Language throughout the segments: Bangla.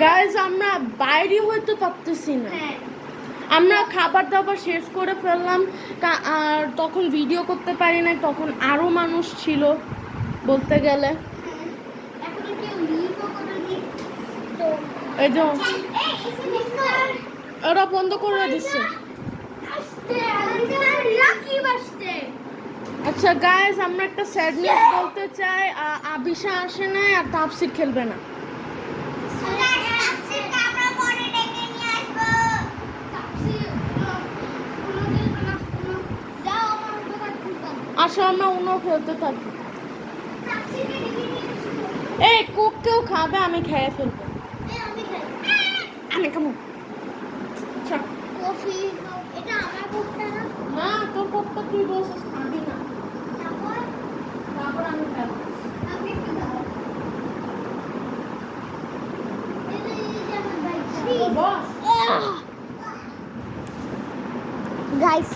গাইস আমরা বাইরে হইতে পারতেছি না। আমরা খাবার দাবার শেষ করে ফেললাম আর তখন ভিডিও করতে পারি না, তখন আরো মানুষ ছিল বলতে গেলে। এই যে ওরা বন্ধ করে দিচ্ছে। আচ্ছা গাইস আমরা একটা স্যাড নিউজ বলতে চাই, আবিশা আসে না আর তাফসির খেলবে না। আসো আমরা অন্য খেলতে থাকি। এই কোক কেউ খাবে? আমি খেয়ে ফেলবো। আমি খাবো। কফি এটা আমার কোকটা না? না তোর কোকটা তুই বলছিস খাবি না। তারপর আমি খাবো। আমি একটু দাও। এই আমার ভাই বস গাইস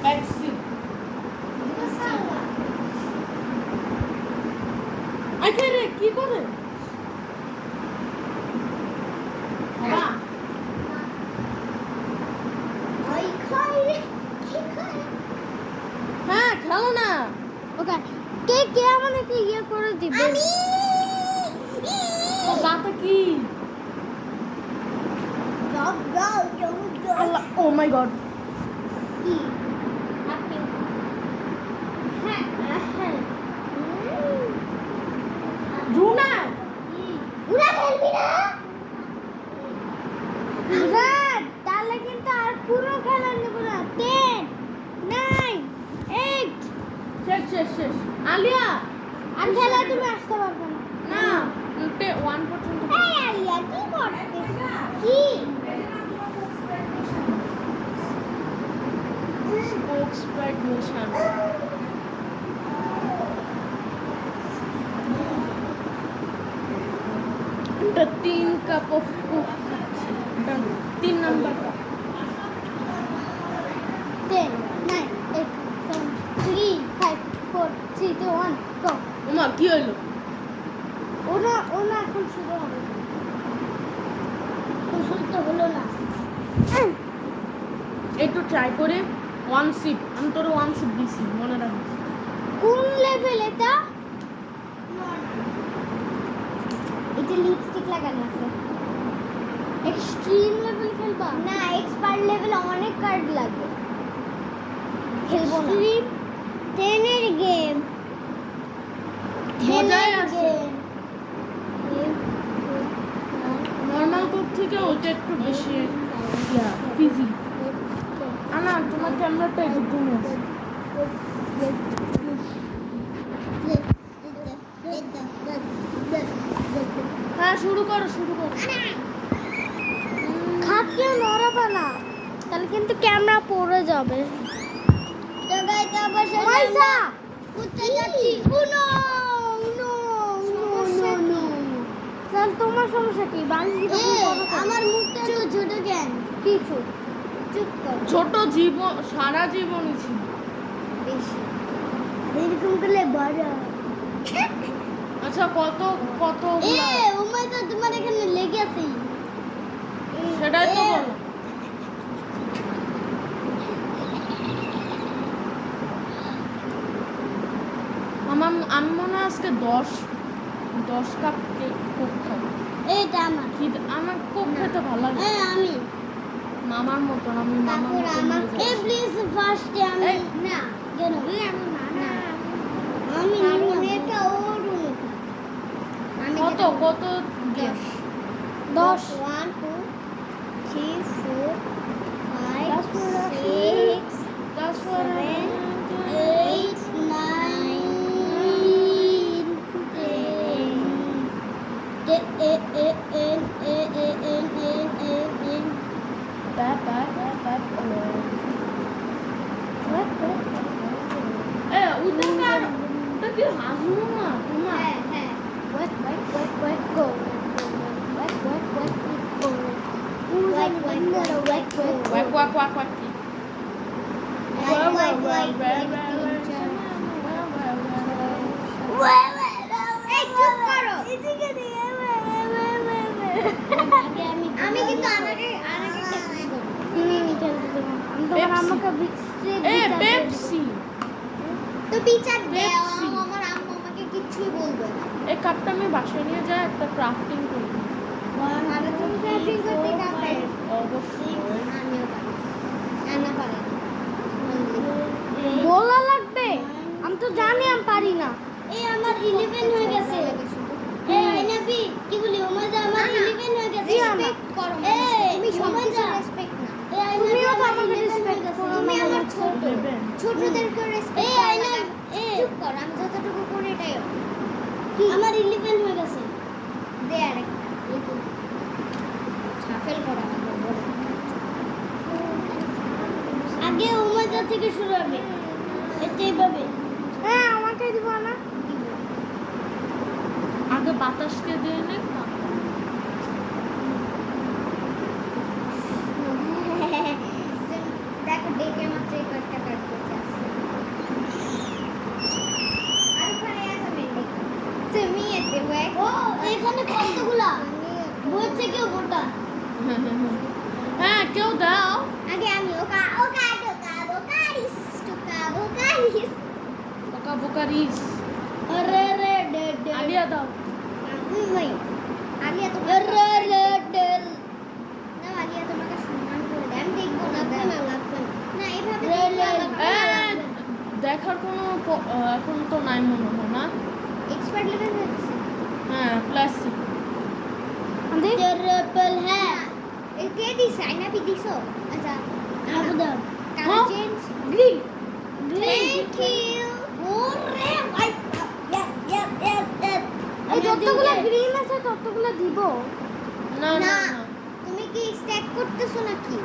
ট্যাক্সি আচ্ছা রে কি করে বাবা হ্যাঁ খেলো না। ওকে কে কে আমাকে ইয়ে করে দিবে? আমি ও গাটা কি আল্লাহ ও মাই গড রুনা উড়া খেলবি না? উড়া তাহলে কিন্তু আর পুরো খেলা নেব না। 10 9 8 শেষ শেষ শেষ আলিয়া আর খেলা তুমি আসতে পারবে না। না 1 পর্যন্ত এই আলিয়া কি করছিস? কি কোক স্প্রাইট মিশান এটা 3 কাপ অফ কোক খাচ্ছি। এটা 3 নাম্বার কাপ। 10 9 8 7 3 5 4 3 2 1 গো। ওমা কি হলো? ওনা এখন শুরু হবে। শুরু তো হলো না। একটু ট্রাই করে 1 সিপ আমি তোর 1 সিপ দিছি মনে রাখিস। কোন লেভেল এটা? এটা লিপস্টিক লাগানো আছে। এক্সট্রিম লেভেল খেলবা? না এক্সপার্ট লেভেল অনেক কার্ড লাগবে। খেলবো না। 10 এর গেম মজাই আছে। নরমাল কোক থেকে ওটা একটু বেশি ফিজি। আনা তোমার ক্যামেরাটা একটু দূরে আছে। হ্যাঁ শুরু করো শুরু করো। খাটিয়ে নড়াবা না, তাহলে কিন্তু ক্যামেরা পড়ে যাবে। পয়সা কোথায় যাচ্ছি? উনো উনো উনো উনো। তাহলে তোমার সমস্যা কি? আমার মুখটা ছোট কেন? কিছু চুপ কর। ছোট জীবন সারা জীবনই ছিল বেশি এরকম করলে বড়। আচ্ছা কত কত ও মাই গড তোমার এখানে লেগে আছে। সেটাই তো বলো। আমি মনে হয় আজকে 10 কাপ কোক খাবো। এটা আমার আমার কোক খেতে ভালো লাগে। আমি মামার মতন আমি মামার তারপর মতন হয়ে আমাকে যাচ্ছি। প্লিজ ফার্স্টে আমি এই, না কেন আমি রুমেটা ও রুমে আমি কত কত দিস 10 1 2 3 4 5 6 That's 7 8 9 উঠে কার ওটা কি হাসবো না তোমার হ্যাঁ wait go wait go walk walk walk walk কি wait আমি কিন্তু আনাকে পেপসি তো বিচার দাও পেপসি। আমার আম্মু আমাকে কিছুই বলবে না এই কাপটা আমি বাসায় নিয়ে যাই একটা ক্রাফটিং করি আরে তুমি ক্রাফটিং করতে কাপে অবশ্যই আমিও পারি আনা পারে বলা লাগবে আমি তো জানি আমি পারি না এই আমার 11 হয়ে গেছে এই আইনাবি কি বলি ওমা যা আমার 11 হয়ে গেছে রেসপেক্ট করো তুমি সময় যা রেসপেক্ট না এই তুমিও তো আইনাবি আমাকে রেসপেক্ট করো তুমি আমার ছোট দেবেন। ছোটদেরকে রেসপেক্ট এই আইনা চুপ কর আমি যতটুকু করি এটাই কি আমার 11 হয়ে গেছে দে আরেকটা ছাফেল করা হবে বড় আগে ওমা থেকে শুরু হবে এটাই ভাবে হ্যাঁ আমাকে দিব না আগে বাতাসকে দিয়ে নে দেখো ডেকে মাত্র এই কয়েকটা কাট করতে আসছে আর ওখানে আছে মেন্ডি তুমি এতে ভাই ও এখানে কতগুলা বই থেকে গোটা হ্যাঁ কেউ দাও আগে আমি ওকা ওকা বোকারিস বোকা বোকা রিস আরে রে ডে ডে আলিয়া দাও ভাই আলিয়া তো আরে রে ডে না আলিয়া তোমাকে সম্মান করে দেয় আমি দেখবো না লাগবে না এভাবে দেখার কোনো এখন তো নাই মনে হয় না এক্সপার্ট লেভেল হয়েছে হ্যাঁ ক্লাসিক ট্রিপল হ্যাঁ এ কে দিছে আইনা পি দিছো আচ্ছা আবু দাও colour change green thank you ওরে ভাই ইয়েস এই যতগুলো গ্রিন আছে ততগুলো দিব না না না না তুমি কি স্ট্যাক করতেছো নাকি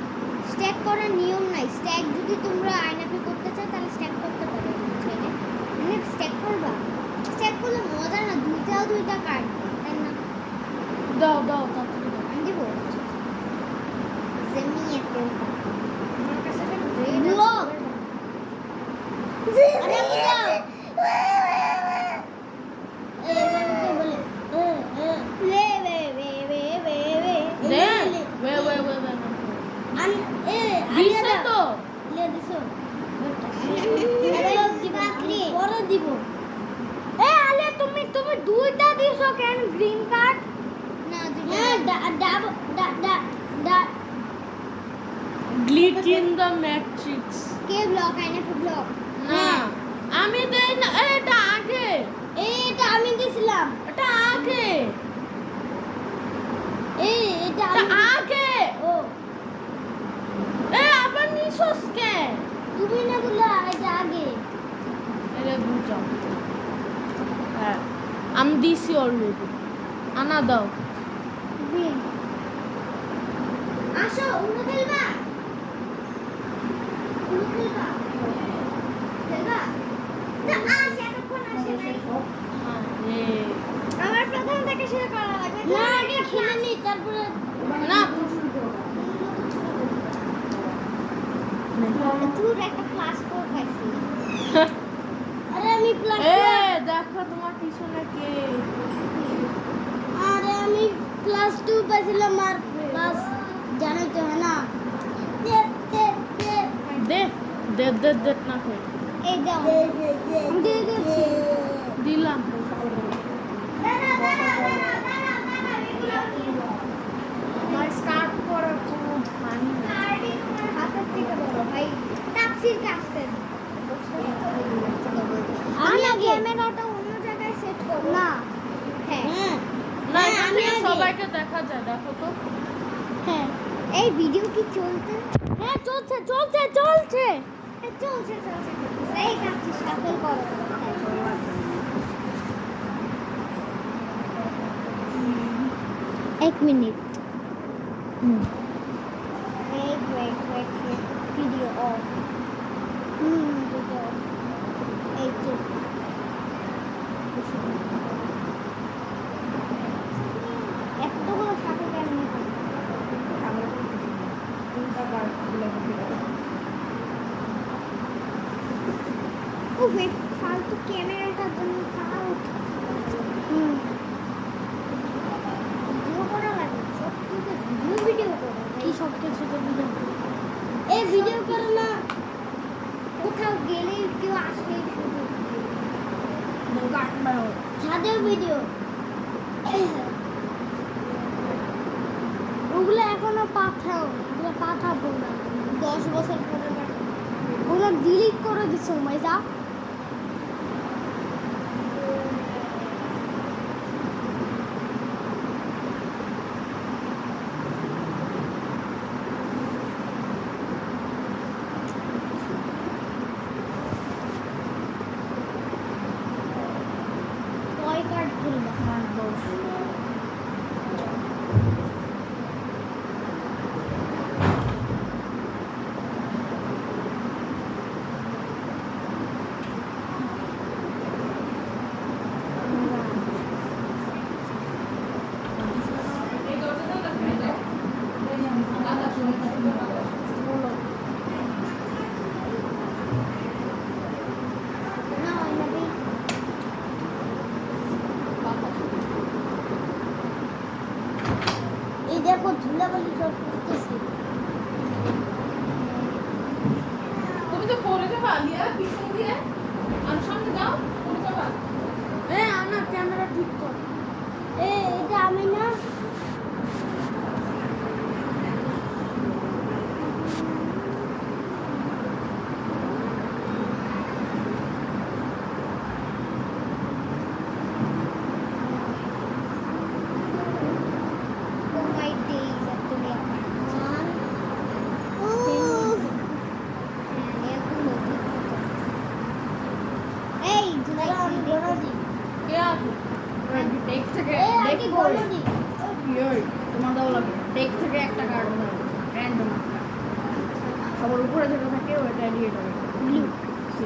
স্ট্যাক করার নিয়ম নাই স্ট্যাক যদি তোমরা আইনাপি করতে চাও তাহলে স্ট্যাক করতে পারো বুঝলে মানে স্ট্যাক করবা স্ট্যাক করলে মজা না দুইটা কাটবে তাই না দাও দাও তাড়াতাড়ি দাও আমি দিব জমিয়েতে আমার কাছে একটা গ্রেড ব্লক। আরে দাও লে দে ওয়ে আন এ দিছে তো লে দিছো পরে দিব এই আলিয়া তুমি দুইটা দিছো কেন গ্রিন কার্ড না হ্যাঁ ডাব গ্লিট ইন দ্য ম্যাট্রিক্স কে ব্লক আইনা টু ব্লক না আমি দেই না এটা আগে এটা আমি দিছিলাম এটা আগে এটা এটা আগে ও আবার নিছস কে তুমি না বললা এটা আগে এটা বুঝাও হ্যাঁ আমি দিছি অলরেডি আনা দাও গ্রিন আসো উনো খেলবা খেলবা না আসে এতক্ষণ আসে নাই আমার প্রথম থেকে শুরু করা লাগবে না আগে খেলে নি তারপরে না তুই একটা ক্লাস 4 পাইছি আরে আমি ক্লাস দেখো তোমার পিছনে কে আরে আমি ক্লাস 2 পাইছিলাম আর ক্লাস জানাই তো হয় না দে না কই এই যাও আমি দিয়ে দিয়েছি দিলাম আমার স্টার্ট করার কোনো ফানি হাতের থেকে বলো ভাই তাপসির কাছে আমি ক্যামেরাটা অন্য জায়গায় সেট করব না হ্যাঁ না হ্যাঁ, আমি আমি আগে। সবাইকে দেখা যায় দেখো তো হ্যাঁ এই ভিডিও কি চলতে হ্যাঁ চলছে চলছে এই কাছে শাফল করো এক minute wait video of video এই তো এতগুলো শাফল কেন ফালতু ক্যামেরাটার জন্য তাও কেউ আসলে শুধু ছাদের ভিডিও ওগুলো এখনো পাঠাও, ওগুলো পাঠাবো না। 10 বছর পরে পাঠাবো। ওগুলো ডিলিট করে দিছো মাইজা। টয় কার্ড খুলবা না ওইভাবেই এই দেখো ধুলাবালি সব করতেছি তুমি তো পড়ে যাবা আলিয়া পিছন দিয়ে আর সামনে যাও পড়ে যাবা আনা ক্যামেরা ঠিক কর এটা আমি না Oh my days actually এই ধুলাবালি কে আছে টেক থেকে এই আগে বলো দি তোমার দাও লাগে টেক থেকে একটা কার্ড দাও র্যান্ডম একটা সবার উপরে যেটা থাকে ওইটা দিয়ে দাও ব্লু 6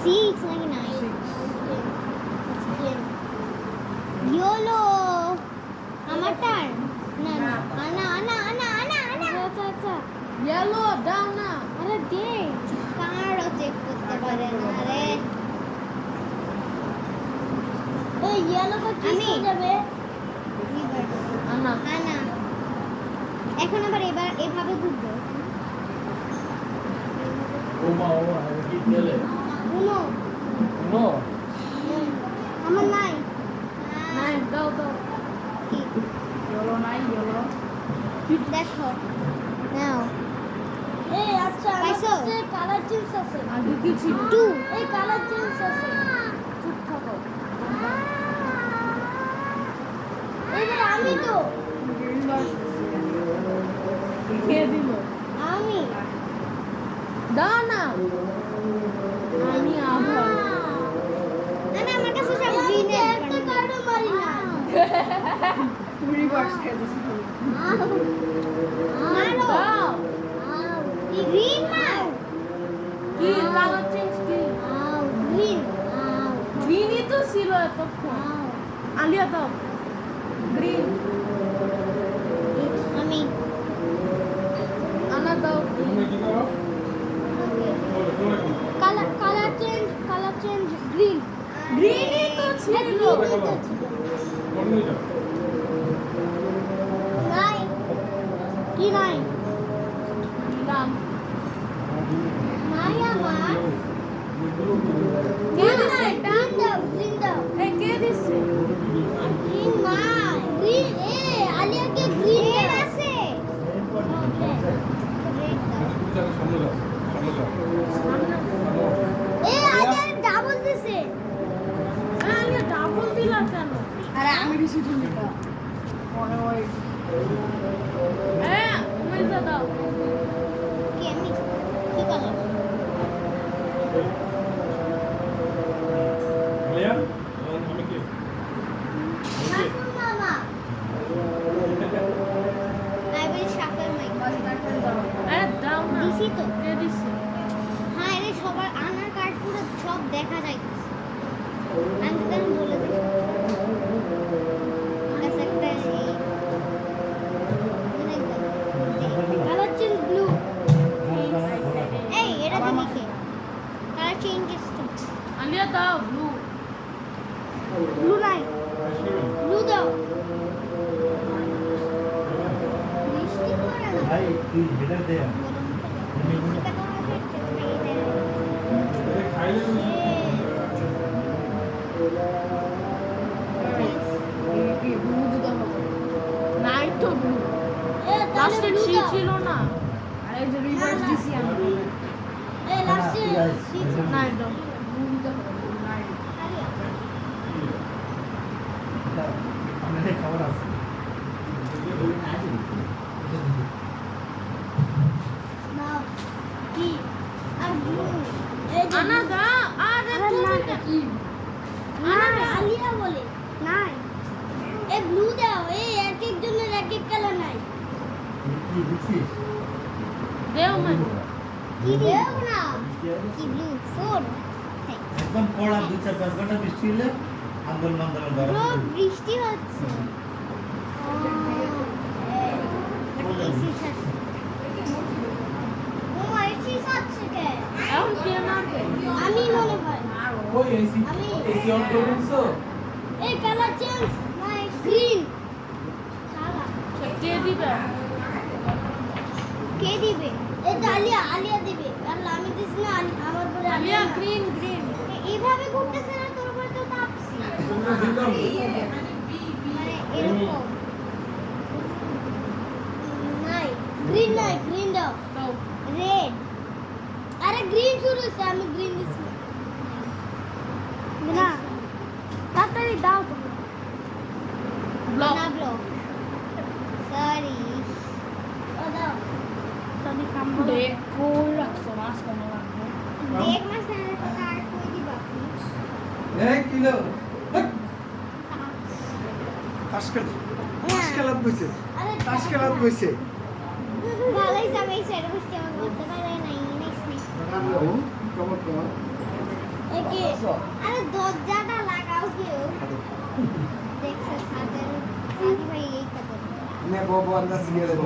6 নাকি 9 YOLO আমার টার্ন না না আনা আনা আনা আনা আনা আচ্ছা আচ্ছা, ইয়েলো দাও না আরে দে। কারও চেক করতে পারে না রে এই ইয়েলো কা কি হয়ে যাবে আনা আনা এখন আবার এভাবে ঘুরবো Uma, aqui dele. উনো No. আমার নাই নাই দাও দাও কি ইয়েলো নাই ইয়েলো দেখো নাও এই আচ্ছা পাইছো? কালার চেঞ্জ আছে আগে কি ছিল 2 এই কালার চেঞ্জ আছে চুপ থাকো এইবার আমি তো কে দিল আমি দাও না আমি আবার না না আমার কাছে সব গ্রিন একটা কার্ডও মারি না তুমি রিভার্স খেলতেছো মারো দাও এই গ্রিন মার কি কালার চেঞ্জ কি গ্রিন গ্রিনই তো ছিল এতক্ষণ আলিয়া দাও গ্রিন আমি আনা দাও Como é que tá? Colour change green গ্রিনই তো ছিল Onde já? নাই কি নাই দিলাম নাই আমার কে দিছে গ্রিন দাও এই কে দিছে গ্রিন নাই গ্রিন আলিয়াকে গ্রিন আছে সামনে যাও সামনে যাও আলিয়া ডাবল দিছে আলিয়া ডাবল দিলা কেন আরে আমি বেশি তুমি এটা মনে হয় মেজা দাও কি আমি কি colour Lihat, kami ke. Shuffle মামা আই উইল শাফল মাই দাও না দিছি তো কে দিছে হ্যাঁ রে সবার আনার কার্ড পুরো সব দেখা যাইতেছে আমি তো বলে দিই আচ্ছা একটা কালার চেঞ্জ ব্লু এই এটা দিবি কে কালার চেঞ্জেস তো আলিয়া দাও ব্লু ব্লু নাই ব্লু দাও বৃষ্টি পড়ে না Hai, tu header deh. গরম করে। বাইরে কি ব্লু দিতে হবে। নাই তো blue। এ লাস্টে তাহলে সি blue দাও। ছিল না। আরে যে রিভার্স দিছি আমি। এ লাস্টে নাই দাও। ব্লু দিতে হবে। নাই। আপনাদের খবর আছে নাও কি আর blue এই যে আনা দা আরে আরে তুমি না, না। কি আরে আলিয়া বলে নাই এ ব্লু দাও এই এক এক জনের এক এক কালার নাই কি বুঝছিস দেও মানে কি দেও না কি ব্লু ফোর একদম পড়া 2-4-5 ঘন্টা বৃষ্টি হলে আন্দোলন আন্দোলন ব্রো ধরা বৃষ্টি হচ্ছে এসি ছাড়ছে ও এসি ছাড়ছে কে এখন কে মারবে? আমি মনে হয় ওই এসি আমি এসি অন করে দিছো এই কালার চেঞ্জ না গ্রিন সালা কে দিবে? কে দিবে এটা আলিয়া আলিয়া দিবে কারণ আমি দিছি না আমার পরে আলিয়া গ্রিন গ্রিন। এইভাবে ঘুরতেছে না তোর উপরে তো তাপসি তোমরা দিলাম মানে এরকম নাই গ্রিন নাই গ্রিন দাও দাও। রেড আরে গ্রিন শুরু হয়েছে আমি গ্রিন দিছি না তাড়াতাড়ি দাও তুমি ব্লক। না ব্লক সরি ও দাও সরি কাম ডে কই রাখছো মাছ কেন রাখবো? দেখ মাস না কার কই দিবা এই কিলো তাসকেল তাসকেলাত বইছে আরে তাসকেলাত বইছে ভালোই যাবে এই সাইড বসতে আমার বলতে পারে নাই নেক্সট কেমন তোমার একে আরে দরজাটা লাগাও কেউ দেখছে সাদের সাদি ভাই এই কথা নে বাবা আন্দাজ নিয়ে দেব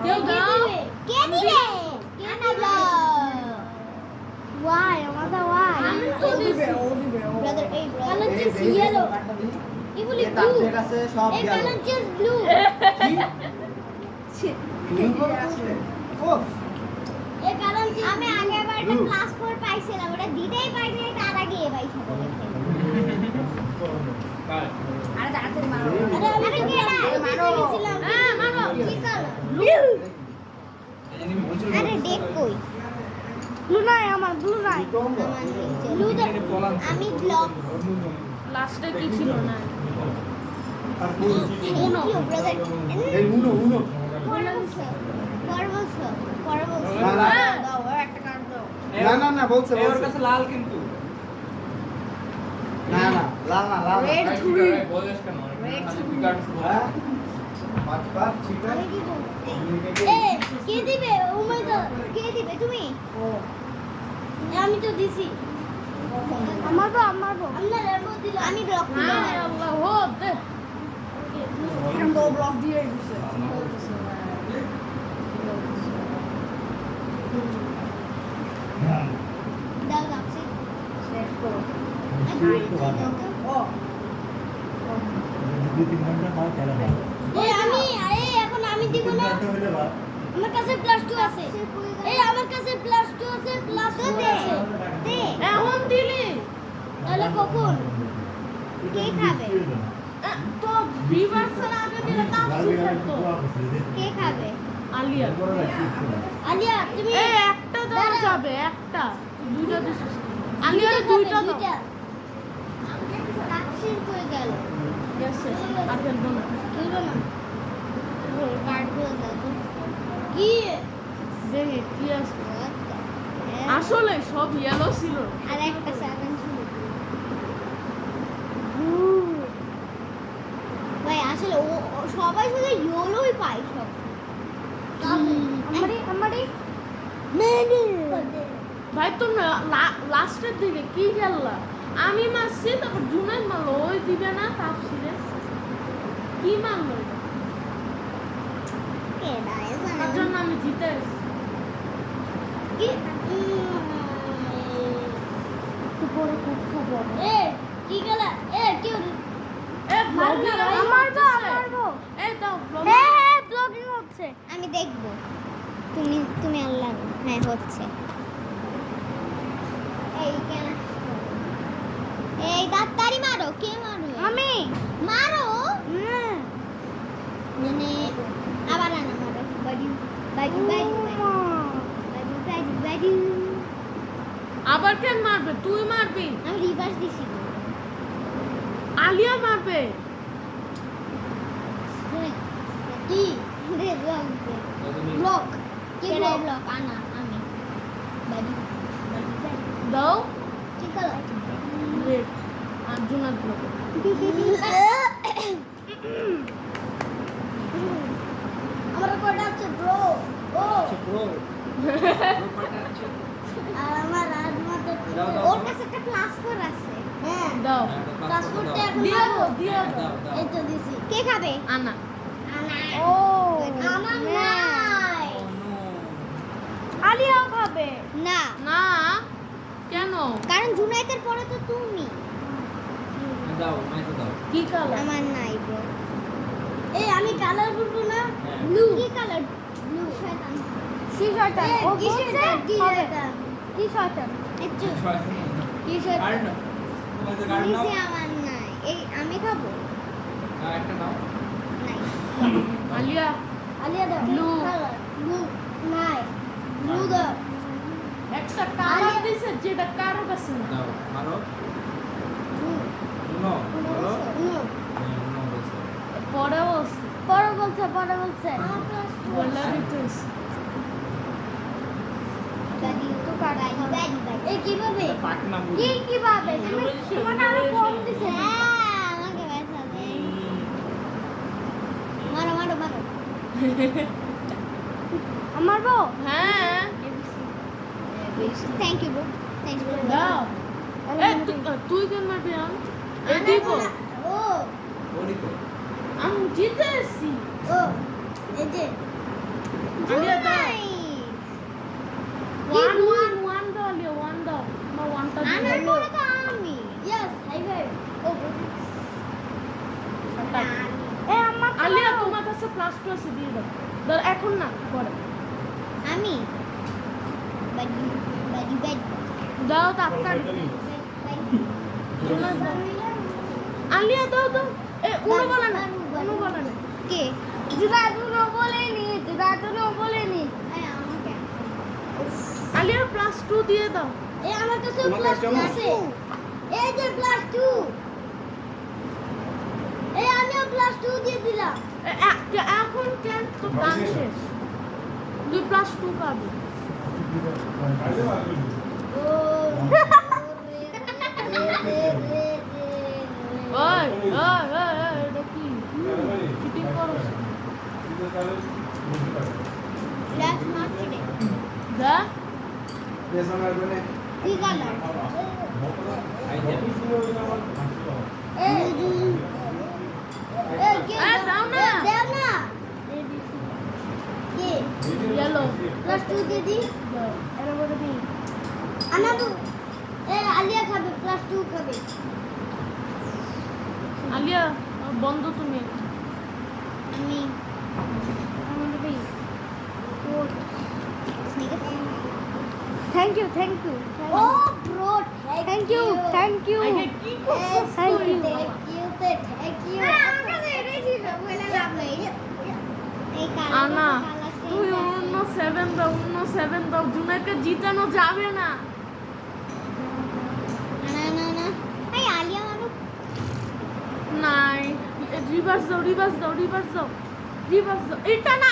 কেউ দাও। কে দিবে কে দিবে ওয়াই আমাদের ওয়াই আমি তো ও দিবে দিছি। ও দিবে ও। ব্রাদার এই কালার চেঞ্জ ইয়েলো এগুলি ব্লু ঠিক আছে সব এই গেল কালার চেঞ্জ ব্লু ও এই কালার চেঞ্জ আমি আগেরবার একটা ক্লাস 4 পাইছিলাম ওটা দিতেই পাইনি তার আগে পাইছি তাই আরে তাড়াতাড়ি মারো। আরে আমি কে না মারো। গেছিলাম হ্যাঁ, মারো। কি কালার এনি বুঝছো আরে দেখ কই ব্লু নাই আমার ব্লু নাই ব্লু আমি ব্লক লাস্টে কি ছিল না? আর কোন উনো ব্রাদার এই উনো উনো না না দাও ও একটা কার্ড দাও। না না বলছে ওর বলছে কাছে লাল কিন্তু না না লাল না লাল না। রেড ভাই, থুই। বলেছ কেন Red খালি to কি কাটছ হ্যাঁ পাঁচ পাঁচ ঠিক আমি কি বলবো এ কে দিবে ও মাই গড কে দিবে তুমি ও আমি তো দিছি আমারবো আমরা রেনবো দিল আমি ব্লক দিলাম হায় আল্লাহ হো দে। এখন তো ব্লক দিয়ে দিছে। দাও দাপসি শেষ করো। ও 2-3 ঘন্টা তাও খেলা হয় এই আমি এখন আমি দিব না হলে বা আমার কাছে +2 আছে এই আমার কাছে +2 আছে +2 আছে দে এখন দিলি। তাহলে কখন কে খাবে তো রিভার্সাল আগে দিলে তাও থাকতো। কে খাবে আলিয়া। আলিয়া তুমি এই একটা দেওয়া যাবে একটা। দুইটা দিছিস। আলিয়ার দুইটা দাও। তাকসির কই গেল গেছে। আর খেলবো না। খেলবে না কার্ডগুলো দাও তো কি দেখি কি আছে। What the hell? আসলে সব ইয়েলো ছিল। আর একটা 7 ছিল ভাই আসলে ও সবাই শুধু ইয়েলোই পায় সব আমারে মেনে ভাই তোমরা লাস্টের দিকে কি খেললা? আমি মারছি তারপর জুনাইদ মারলো ওই দিবে না তাপসিরে কি মারলো এটা? কে ডাইস তার জন্য আমি জিতে এসেছি। কি উপরে খুব খবর। এ কি গেলা এ কি এ ব্লগিং আমারবো এই দাও ব্লগিং। হ্যাঁ ব্লগিং হচ্ছে আমি দেখব তুমি আল্লাহ হ্যাঁ হচ্ছে এই কেন এই তাড়াতাড়ি মারো কে মারো আমি মারো মানে আবার আনা মারো বাড়ি বাড়ি বাড়ি বাড়ি বাড়ি বাড়ি আবার কেন মারবে? তুই মারবি। আমি রিভার্স দিছি তো আলিয়া মারবে। কি রে ব্লক ব্লক কে ব্লক আনা আমি বাড়ি বাড়ি বাড়ি দাও। কি কালার রেড। আর্জুনার ব্লক। আমার কয়টা আছে ব্রো ও ব্রো আর আমার রাজমাতা দাও, দাও, ওর দাও। কাছে একটা ক্লাস 4 আছে হ্যাঁ দাও। ক্লাস 4টা এখন দিয়ে মারবো। দাও, দিয়ে দাও। দাও দাও এই তো দিছি কে খাবে আনা। আনা ও আমার নাই আলিয়াও খাবে। না না কেন? কারণ জুনাইতের পরে তো তুমি দাও মাইকে দাও কি কালার? আমার নাই ব্রো এই আমি কালার বলবো না হ্যাঁ। ব্লু কি কালার ব্লু শয়তান কি শয়তান ও কি বলছে শয়তান কি হবে। শয়তান কি শয়তান একটু কি শয়তান কার্ড না তোমাদের কার্ড নাও নিচে আমার নাই এই আমি খাবো একটা নাও নাই আলিয়া আলিয়া দাও Blue. ব্লু নাই ব্লু দাও একটা কালার আলিয়া- দিছে যেটা কারো কাছে না। দাও মারো ব্লু নো বলো নো নো বলছো পরে বলছে। পরে বলছে পরে বলছে বললা দিতেছে। গাড়ি তো গাড়ি গাড়ি এই কিভাবে পাক না কি বুঝি কিভাবে তুমি তোমাকে আরো কম দিছে হ্যাঁ আমাকে ব্যথা মারো মারো মারো আমার বউ হ্যাঁ thank you bro thank you দাও। তুই কেন মারবি? এই দিব। ও ওরি তো আমি জিতে এসছি। ও এই যে আলিয়া দাও। Nice. ওয়ান ওয়ান ওয়ান দাও আলিয়া, ওয়ান দাও। আমার ওয়ানটা আমার দিও। পরে তো আমি ইয়েস হাই ফাইভ ও এ আমার আলিয়া তোমার কাছে প্লাস টু আছে, দিয়ে দাও। দাও এখন না, পরে আমি বাড়ি বাড়ি বাড়ি দাও তাড়াতাড়ি। আলিয়া দাও দাও। এ উনো বলা না, উনো বলা না। কে জুরা দুনো বলেনি জুরা দুনো বলেনি এই আমাকে আলিয়া প্লাস টু দিয়ে দাও। এই আমার কাছে তোমার প্লাস কাছে 2 আছে এই যে প্লাস 2 এই আমিও প্লাস 2 দিয়ে দিলাম এখন কেন তো গান শেষ। তুই প্লাস টু পাবি। ও ওই ওই ওই ওই, এটা কি চিটিং করো? প্লাস মারছি রে দা পেছনের কোণে কি কালার আই যা এই এই কে দাও না। দাও না কে ইয়েলো প্লাস 2 দিয়ে দি দাও। এর বলে দি আনাবো এ আলিয়া খাবে প্লাস 2 খাবে আলিয়া বন্ধ তুমি। আমি আমার বি থ্যাংক ইউ থ্যাংক ইউ ও bro thank you thank you আগে কি করছিস Thank তুই? you. থ্যাংক ইউ আমার কাছে এটাই ছিল বলে লাভ নেই এই কালার আনা তুই অন্য 7 দাও, অন্য 7 দাও। জুনাকে জিতানো যাবে না। না না না এই আলিয়া মানো নাই, রিভার্স দাও, রিভার্স দাও, রিভার্স দাও, রিভার্স দাও। এটা না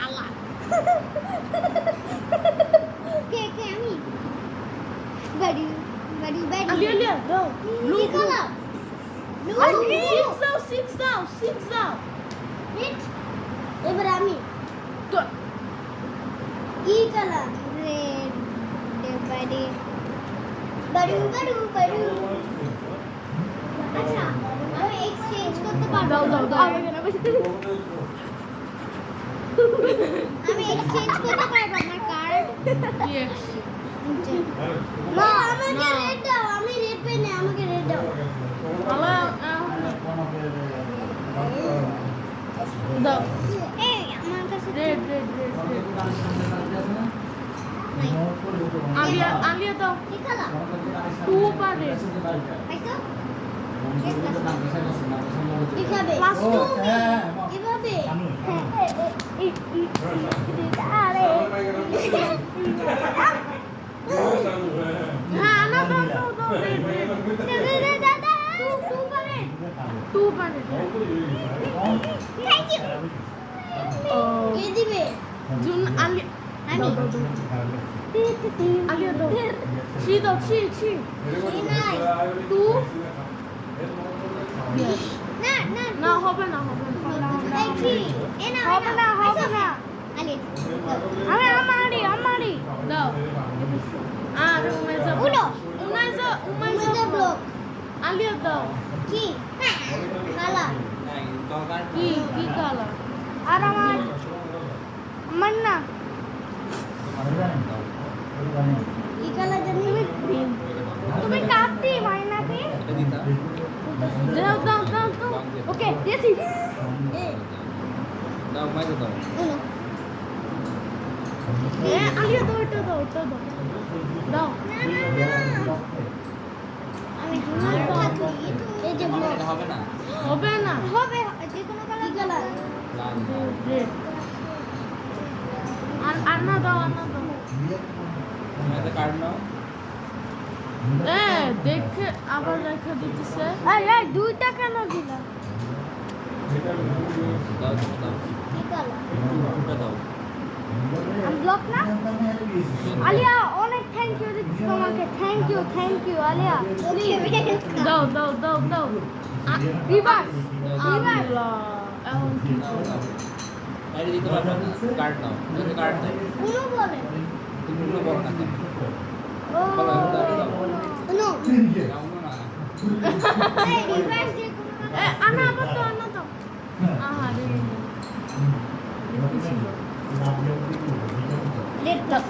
আলা। কে কে আমি বাড়ি বাড়ি বাড়ি আলিয়া আলিয়া দাও। ব্লু কালার ব্লু সিক্স দাও, সিক্স দাও, সিক্স দাও। রেড এবার আমি তো কি কালার রেড বাড়ি বাড়ি বাড়ি বাড়ি আচ্ছা আমি এক্সচেঞ্জ করতে পারবো দাও দাও দাও। আমি এক্সচেঞ্জ করতে পারবো আমার কার্ড কি একশো? না আমাকে না। রেড দাও আমি রেড পেন আমাকে রেড দাও আলা, দাও। এই আমার কাছে red red red red. Alia Alia দাও কি খেলা 2 পারে পাইছো কি খাবে প্লাস 2 কিভাবে আরে হ্যাঁ আনা দাও দাও দাও দাদা 2 পারে থ্যাংক ইউ ও কে দিবে জুন আলিয়া আমি আলিয়া দাও 3 দাও 3 নাই 2 না না না হবে না এই কি এ না হবে না হবে না আলি আমি আমারই দাও আর উমেজা উনো উমেজা উমেদে ব্লক আলিয়া দাও কি খালা কি কালার আর আমার না কি খালা জানি তুমি কাটতি মাইনাকে দাও দাও দাও দাও ওকে দিয়েছি এ দাও মাইকে দাও উনো এ আলিয়া দাও এটা দাও দাও আমি হাত থাকি এই যে ব্লক এটা হবে না হবে না হবে যে কোনো কি খালা লাল রেড আনা দাও মাইকে কার্ড নাও এ দেখে আবার রেখে দিতেছে এই 2টা কেন দিলা দাও দাও কি খালা দুটো দাও আমি ব্লক না আলিয়া অনেক থ্যাংক ইউ দিচ্ছি তোমাকে থ্যাংক ইউ আলিয়া দাও দাও দাও দাও রিভার্স আল্লাহ এখন কি দাও দাও বাইরে দিতে পারবে না কার্ড নাও ওকে কার্ড দাও উনো বলে তুমি উল্টো বলো না কেন ও বলো এখন দাও দাও উনো দাও না এই রিভার্স যে কোনো এ আনা আবার তো আনা দাও আহারে লেট দাও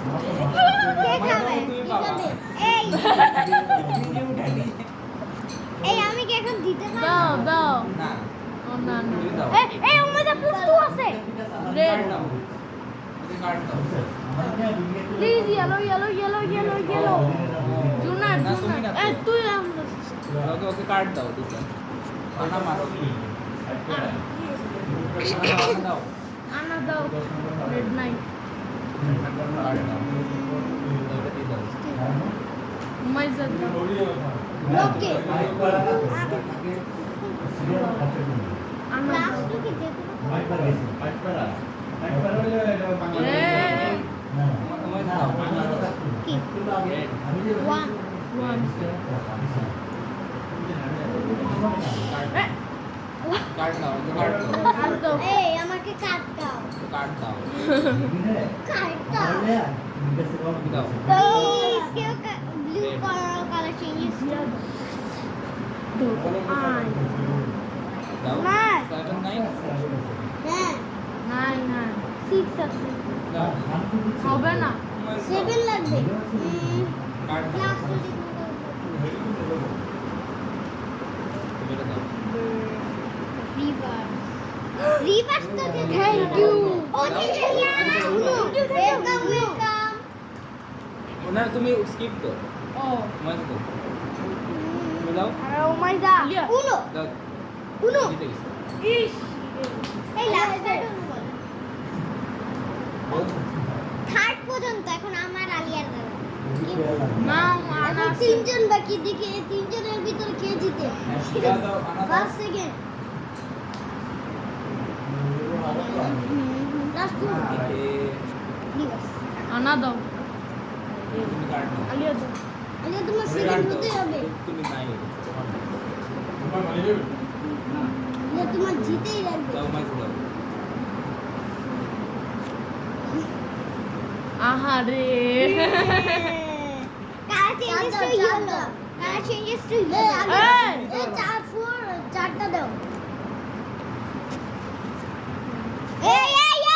কে খাবে তুমি কি বাবা খাবে এই তুমি উঠানি এই আমি কি এখন দিতে পারবো দাও দাও না ও না না তুমি দাও এই ওমে পুস্তু আছে রেড কার্ড দাও ওকে কার্ড দাও প্লিজ ইয়েলো জুনা না, তুমি না তো। এ তুই আমরা ওকে ওকে কার্ড দাও দুটো আনা মারো আনা দাও আনা দাও রেড নাই কার্ড দাও ওটা দিয়ে দাও মাইজা ব্লকে আনা লাস্ট দাও কি যে এ তোমার দাও কি রেড 1 ওয়ান এ কার্ড দাও ওকে কার্ড দাও আর দাও এই আমাকে কাট দাও কার্ড দাও কাট দাও তুমি দাও तो इसके ब्लू कलर चेंजेस আই দাও না। 7 9 है নাই নাই 6 আছে দাও হবে না 7 লাগবে কার্ড দাও लास्ट এটা দাও रिवर्स तो Thank you. Oh welcome welcome ওনার তুমি স্কিপ দাও ও মাইক দাও তুমি দাও আরে ও মাই দা আলিয়া उनो দাও उनो জিতে গেছে ইস এই লাস্ট থার্ড পর্যন্ত এখন আমার আলিয়ার দাদা না আনা এখন তিনজন বাকি দেখে এই তিনজনের ভিতরে কে জিতে দাও দাও আনা দাও first second last two reverse আনা দাও তুমি কার্ড দাও আলিয়া দাও আলিয়া তোমার সেকেন্ড হতে হবে তুমি নাই আলিয়া তোমার জিতেই লাগবে দাও মাইক দাও আহারে car changes to yellow car changes to yellow এই! এই চারটা দাও এই এই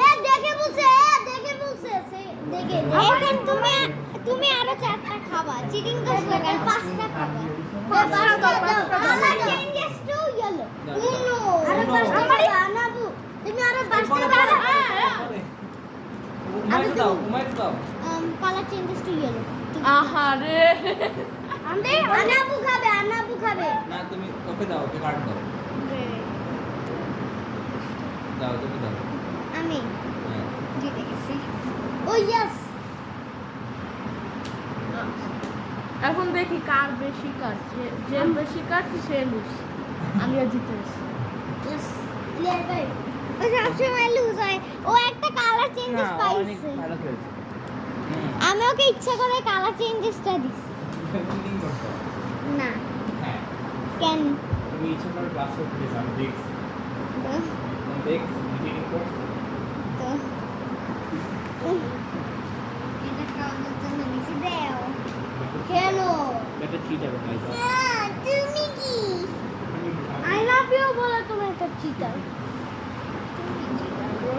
এই দেখে বলছে দেখে এখন তুমি আরো চারটা খাবা চিটিং করছো কেন পাঁচটা খাবা পাঁচটা দাও কার চেঞ্জেস টু ইয়েলো উনো আরো পাঁচটা খাবা আনাবু তুমি আরো পাঁচটা খাবা উমাইকে দাও, উমাইকে দাও। কালার চেঞ্জেস টু ইয়েলো আহারে আনাবু খাবে না তুমি ওকে দাও, ওকে কার্ড দাও। দাও, তুমি দাও। আমি হ্যাঁ। জিতে গেছি ও ইয়েস এখন দেখি কার বেশি কার যে বেশি কার সে লুজ আমি আর জিতে গেছি ইয়েস ক্লিয়ার ভাই ও সবসময় লুজ হয় ও একটা কালার চেঞ্জেস না, অনেক পাইছে ভালো খেলছে। হুম। আমি ওকে ইচ্ছা করে কালার চেঞ্জেসটা দিছি Cheating করছো? না হ্যাঁ। কেন তুমি ইচ্ছে করে ক্লাস করতে গেছো, আমি দেখছি। তো আমি দেখছি, তুমি cheating করছো। তো এটা খাওয়ানোর জন্য নিচে দেও খেলো এটা cheat হবে, guys। তুমি কি আই লাভ ইউ বলে তুমি একটা চিটার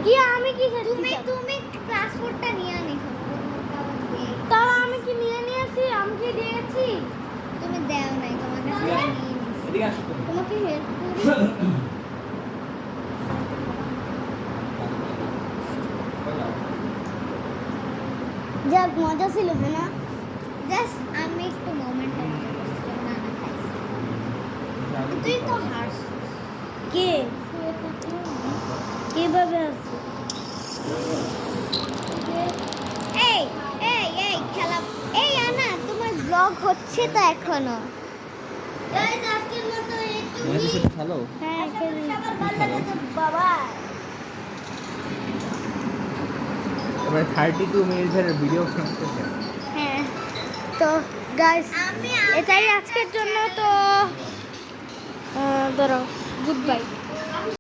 কি আমি কি তুমি ক্লাস 4টা নিয়ে আনিছো তাহলে আমি কি নিয়ে নিয়েছি আমি কি দিয়েছি তুমি দেও নাই তোমার কাছে এদিকে আসো। নিয়ে নিছি এদিকে আসো তুমি। তোমাকে হেল্প করি কই যাও? যাক মজা ছিল হ্যাঁ না জাস্ট আমি একটু মোমেন্ট না খাইছি তুই তো হারছ কে কিভাবে আছে এই খেলা এই আনা তোমার ব্লগ হচ্ছে তো এখনো গাইস আজকের মতো মেয়েদের সাথে খেলো? হ্যাঁ খেলি বাবা এবার 32 মিনিটের ভিডিও করতে হ্যাঁ তো গাইস এটাই আজকের জন্য তো ধরো গুড বাই